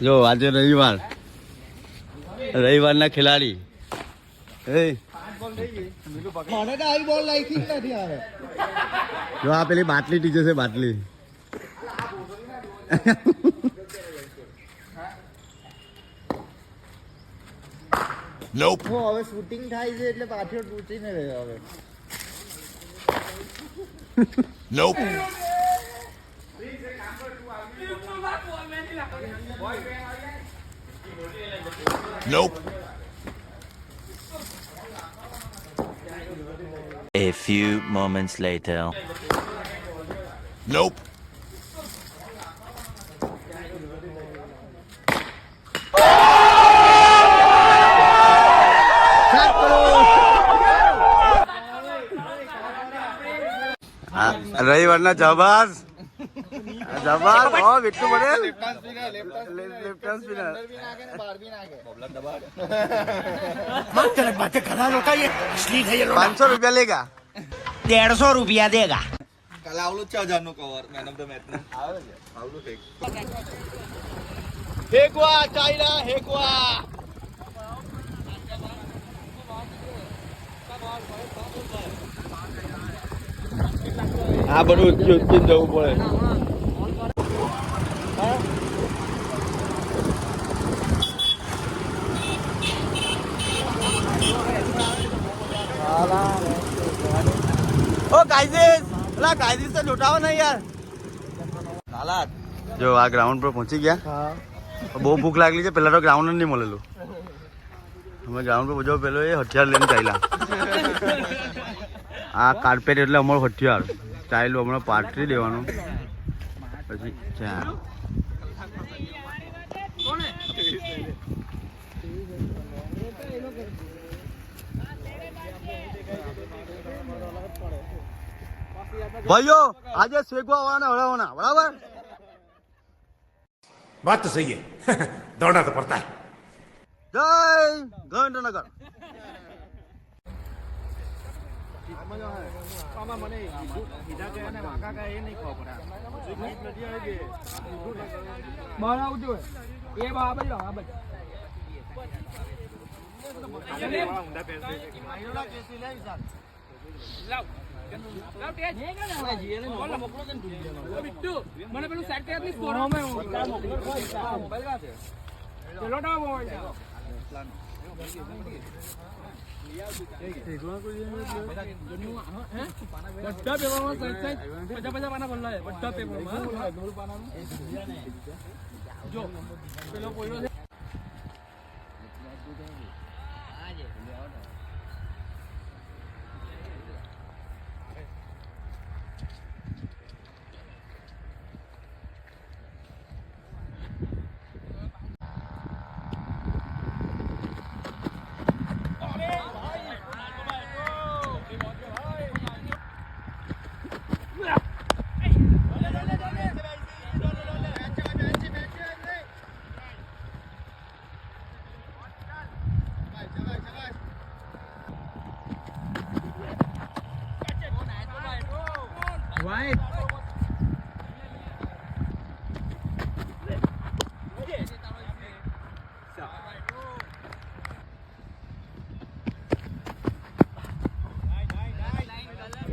જો આજે રવિવારના ખેલાડી જો આ પેલી બાટલી ટીચર છે બાટલી હવે શૂટિંગ થાય છે એટલે પાછળ તૂટીને રહ્યો હવે A few moments later. Nope. રવિવારના જબાસ ઓ વિટ્ટુ પટેલ લેફ્ટ સ્પિનર ₹500 લેગા 150 रुपया देगा. કાલે આવલું 6000 નું cover man of the match ને આવલું હેકવા ચાઈના હેકવા આ બધું જવું પડે ઓ ગાઈઝ પેલા ગાઈઝ તો જોટાવો નહીં યાર હાલાત જો આ ગ્રાઉન્ડ પર પહોંચી ગયા બહુ ભૂખ લાગલી છે પેલા તો ગ્રાઉન્ડ જ નહીં મળેલું અમે ગ્રાઉન્ડ પર બધો પેલો એ હથિયાર લઈને ચાલ્યા આ કાર્પેટ એટલે અમારું હથિયાર ચાલ્યું હમણાં પાથરી દેવાનું પછી ચા ભાઈઓ આજે શેકવા વાળાને હળાવવાના બરાબર बात तो सही है दौड़ना तो पड़ता है જય ગાંધીનગર મને પેલું સેટ કરી આપીશ ફોરમ માં ચલો ડા બોલ બધા પેપરમાં સાઈડ બધા પાના ભરલા બધા પેપરમાં જો પેલો કોઈનો છે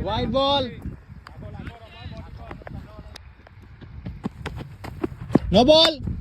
White ball. No ball.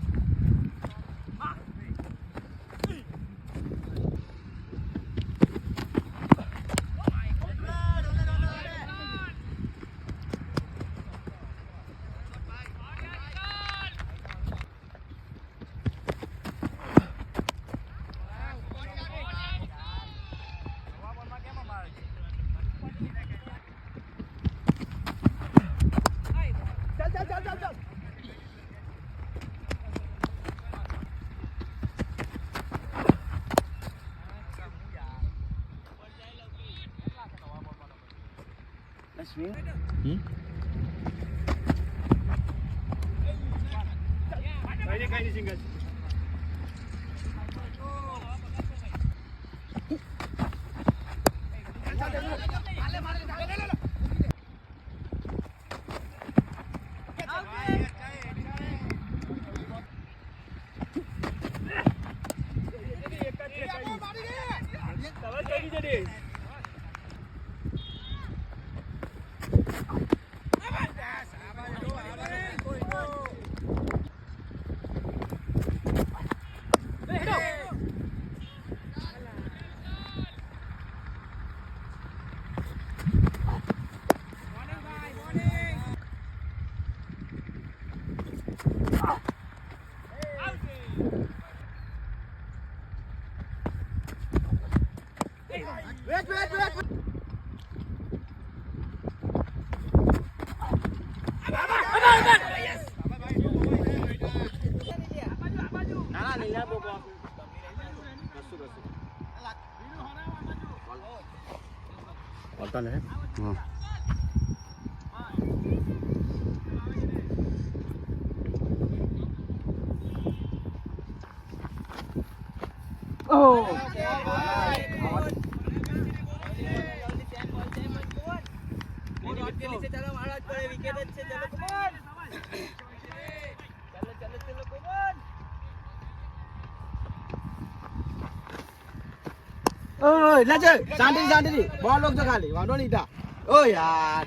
શાંતિ બોલ લોકો ખાલી વાંધો નહીં તા ઓ યાર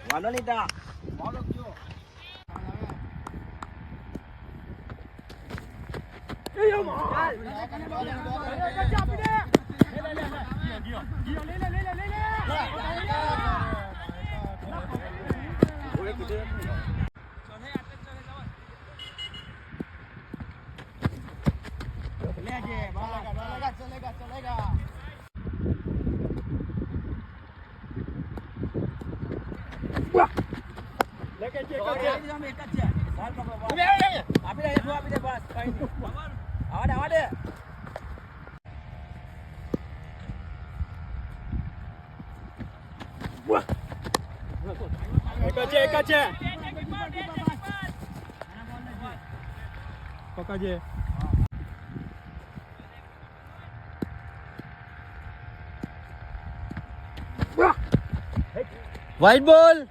વાંધો નહીં તા બોલ લોકો વ્હાઈટ બોલ.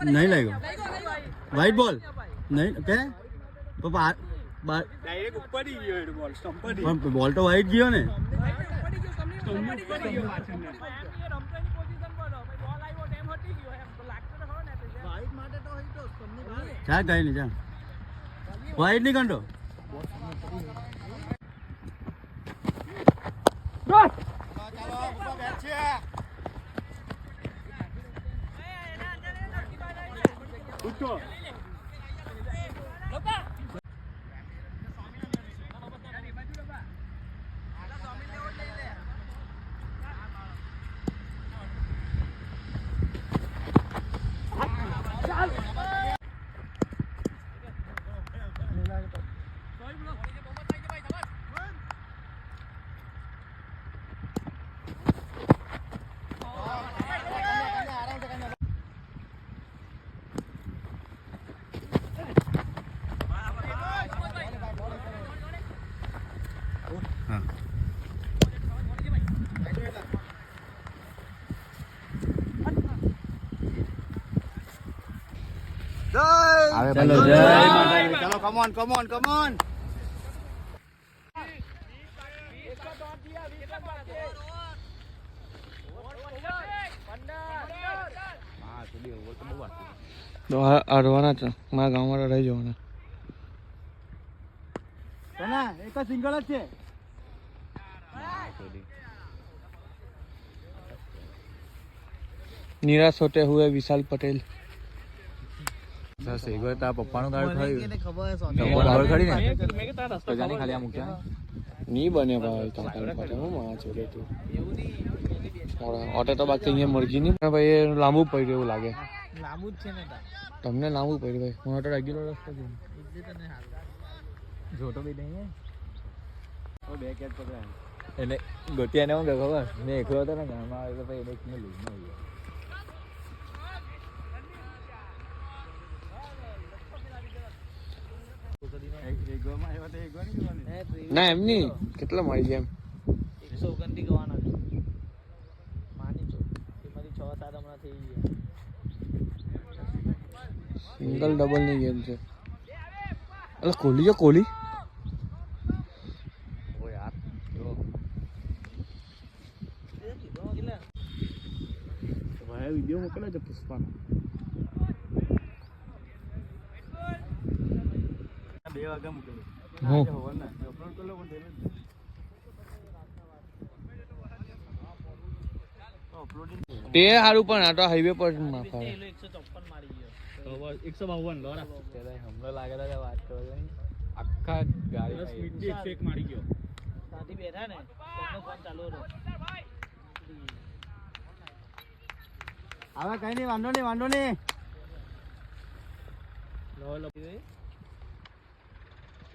નહીં લાગ્યો વ્હાઈટ બોલ નહીં કે બોલ તો વ્હાઈટ ગયો ને ચા કઈ નહીં ચા વ્હાઈટ નહીં કંટો ચલો જય માતાજી. ચલો કમ ઓન તો હારવાના છે મારા ગામમાં રહી જવાના એક સિંગલ જ છે નિરાશ હોતે હુએ વિશાલ પટેલ નહીં બને ભાઈ ઓટે તો બાકી અહીંયા મરજી નહીં પણ ભાઈ એ લાંબુ પડ્યું એવું લાગે લાંબુ જ છે ને તમને લાંબુ પડ્યું ભાઈ મને તો રેગ્યુલર રસ્તો છે જોતો બી નહીં બે કેટ પકડાય એટલે ગોટિયાને હું ખબર મેં એકલો હતો ને ગામમાં આવે તો ભાઈ એને એક લઈ ના એમ નહીં કેટલા મળી ગયા એમ 129 ગવાના માની છો એમાંથી 6-7 હમણાં થઈ ગયા સિંગલ ડબલ ની ગેમ છે અલા કોહલી જો કોહલી ઓ યાર જો ભાઈ વિડિયો મોકલે છે પુષ્પાનો 2 વાગ્યા મોકલ્યો તે સારું પણ આ તો હાઈવે પર 154 મારી ગયો 152 લોરા હમણાં લાગેલા છે વાત કરો આખા ગાડી સ્પીડ 101 મારી ગયો સાથી બેઠા ને તેમનો ફોન ચાલુ હતો હવે કઈ નહીં વાંધો નહીં લો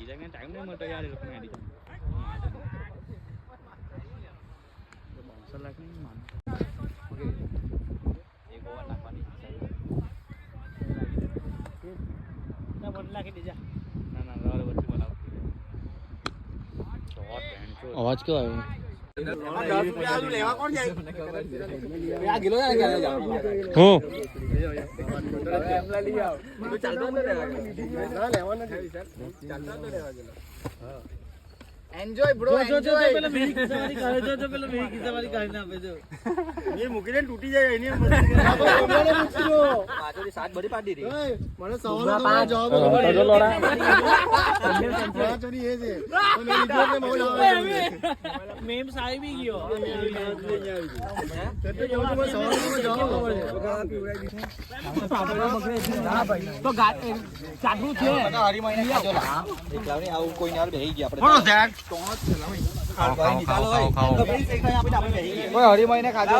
ઈજાને ટાઈમ નહીં મળતો યાર એ લોકોને એડિશન 12 લાખ નહીં માન ઓકે એક ઓવર નાખવાની ના 1 લાખ દીજા ના રાવલ વચ્ચે બનાવ અવાજ કેવો આવ્યો લેવા કોણ જાય આ ગિલો જાય હું એમલા લઈ આવ ચાલતો તો લેવા નથી ચાલતો તો લેવા ગેલો હા એન્જોય બ્રો એન્જોય પેલા મેરી કિસ્સાવાળી કહે જો પેલા મેરી કિસ્સાવાળી કહે ના આપે જો એ મૂકીને તૂટી જાય એની મસ્તી કરે મને પૂછજો પાછોડી 7 બધી પાડી દી મને સવાલ જવાબ તો લોરા પાછોડી એ છે મેં લીધો ને મોજ આવે મેમ સાહેબ બી ગયો તો એવું તો સવાલ જવાબ ખબર છે તો ચાટલું છે હરી મહિને ખાજો લા એકલાવની આવું કોઈ ને બેહી ગયા આપણે કોણ છે ખાઓ હરી મહિને ખાજો